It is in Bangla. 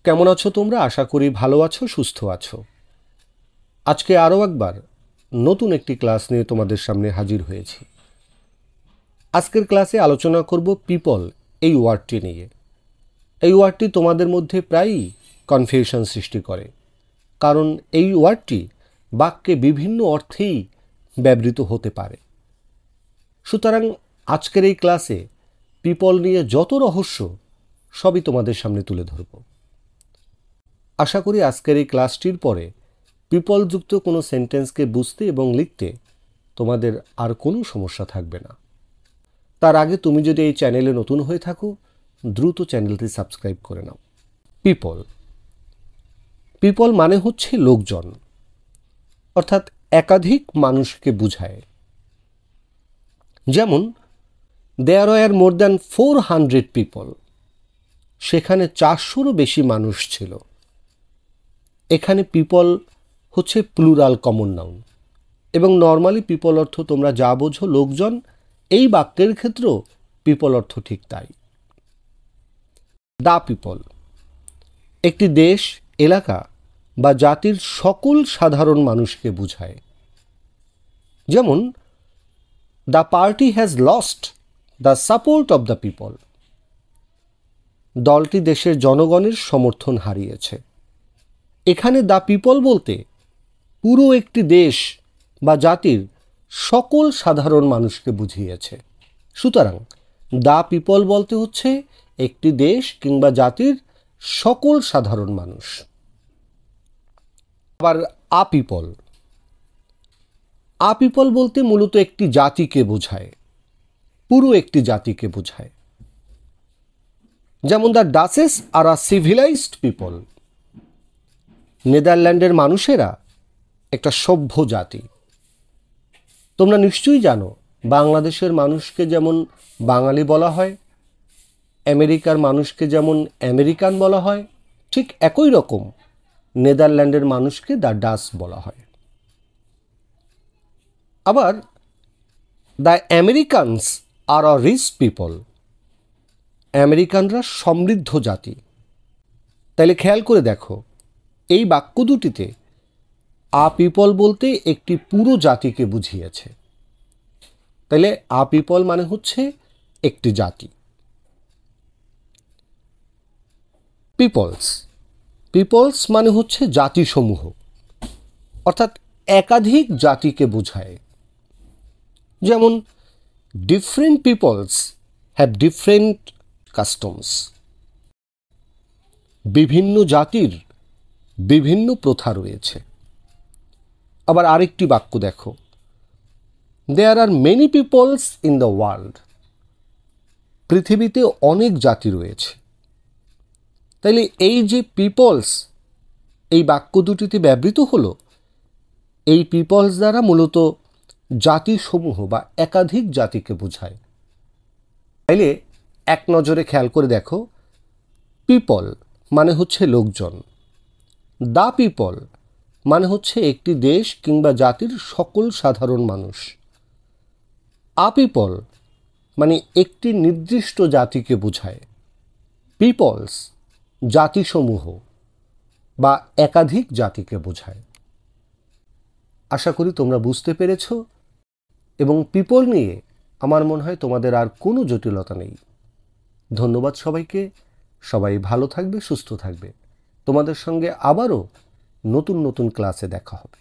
কেমন আছো তোমরা? আশা করি ভালো আছো, সুস্থ আছো। আজকে আরও একবার নতুন একটি ক্লাস নিয়ে তোমাদের সামনে হাজির হয়েছি। আজকের ক্লাসে আলোচনা করব পিপল এই ওয়ার্ডটি নিয়ে। এই ওয়ার্ডটি তোমাদের মধ্যে প্রায়ই কনফিউশন সৃষ্টি করে, কারণ এই ওয়ার্ডটি বাক্যে বিভিন্ন অর্থেই ব্যবহৃত হতে পারে। সুতরাং আজকের এই ক্লাসে পিপল নিয়ে যত রহস্য সবই তোমাদের সামনে তুলে ধরব। আশা করি আজকের এই ক্লাসটির পরে পিপলযুক্ত কোনো সেন্টেন্সকে বুঝতে এবং লিখতে তোমাদের আর কোনো সমস্যা থাকবে না। তার আগে তুমি যদি এই চ্যানেলে নতুন হয়ে থাকো, দ্রুত চ্যানেলটি সাবস্ক্রাইব করে নাও। পিপল পিপল মানে হচ্ছে লোকজন, অর্থাৎ একাধিক মানুষকে বোঝায়। যেমন দেয়ার ওয়্যার মোর দ্যান 400 পিপল, সেখানে 400রও বেশি মানুষ ছিল। এখানে পিপল হচ্ছে প্লুরাল কমন নাউন, এবং নর্মালি পিপল অর্থ তোমরা যা বোঝো লোকজন, এই বাক্যের ক্ষেত্রেও পিপল অর্থ ঠিক তাই। দ্য পিপল একটি দেশ, এলাকা বা জাতির সকল সাধারণ মানুষকে বোঝায়। যেমন the party has lost the support of the people, দলটি দেশের জনগণের সমর্থন হারিয়েছে। এখানে দ্য পিপল বলতে পুরো একটি দেশ বা জাতির সকল সাধারণ মানুষকে বুঝিয়েছে। সুতরাং দ্য পিপল বলতে হচ্ছে একটি দেশ কিংবা জাতির সকল সাধারণ মানুষ। আবার আ পিপল বলতে মূলত একটি জাতিকে বোঝায়, পুরো একটি জাতিকে বোঝায়। যেমন the Dutch are a civilised people, নেদারল্যান্ডের মানুষেরা একটা সভ্য জাতি। তোমরা নিশ্চয়ই জানো বাংলাদেশের মানুষকে যেমন বাঙালি বলা হয়, আমেরিকার মানুষকে যেমন আমেরিকান বলা হয়, ঠিক একই রকম নেদারল্যান্ডের মানুষকে দ্য ডাচ বলা হয়। আবার the Americans are a rich people, আমেরিকানরা সমৃদ্ধ জাতি। তাইলে খেয়াল করে দেখো, এই বাক্য দুটিতে আ পিপল বলতে একটি পুরো জাতিকে বুঝিয়েছে। তাইলে আ পিপল মানে হচ্ছে একটি জাতি। পিপলস মানে হচ্ছে জাতিসমূহ, অর্থাৎ একাধিক জাতিকে বোঝায়। যেমন different peoples have different customs, বিভিন্ন জাতির বিভিন্ন প্রথা রয়েছে। আবার আরেকটি বাক্য দেখো, there are many peoples in the world, পৃথিবীতে অনেক জাতি রয়েছে। তাইলে এই যে পিপলস এই বাক্য দুটিতে ব্যবহৃত হলো, এই পিপলস দ্বারা মূলত জাতিসমূহ বা একাধিক জাতিকে বোঝায়। তাইলে এক নজরে খেয়াল করে দেখো, পিপল মানে হচ্ছে লোকজন, দ্য পিপল মানে হচ্ছে একটি দেশ কিংবা জাতির সকল সাধারণ মানুষ, আ পিপল মানে একটি নির্দিষ্ট জাতিকে বোঝায়, পিপলস জাতিসমূহ বা একাধিক জাতিকে বোঝায়। আশা করি তোমরা বুঝতে পেরেছ, এবং পিপল নিয়ে আমার মনে হয় তোমাদের আর কোনো জটিলতা নেই। ধন্যবাদ সবাইকে। সবাই ভালো থাকবে, সুস্থ থাকবে। তোমাদের সঙ্গে আবারও নতুন নতুন ক্লাসে দেখা হবে।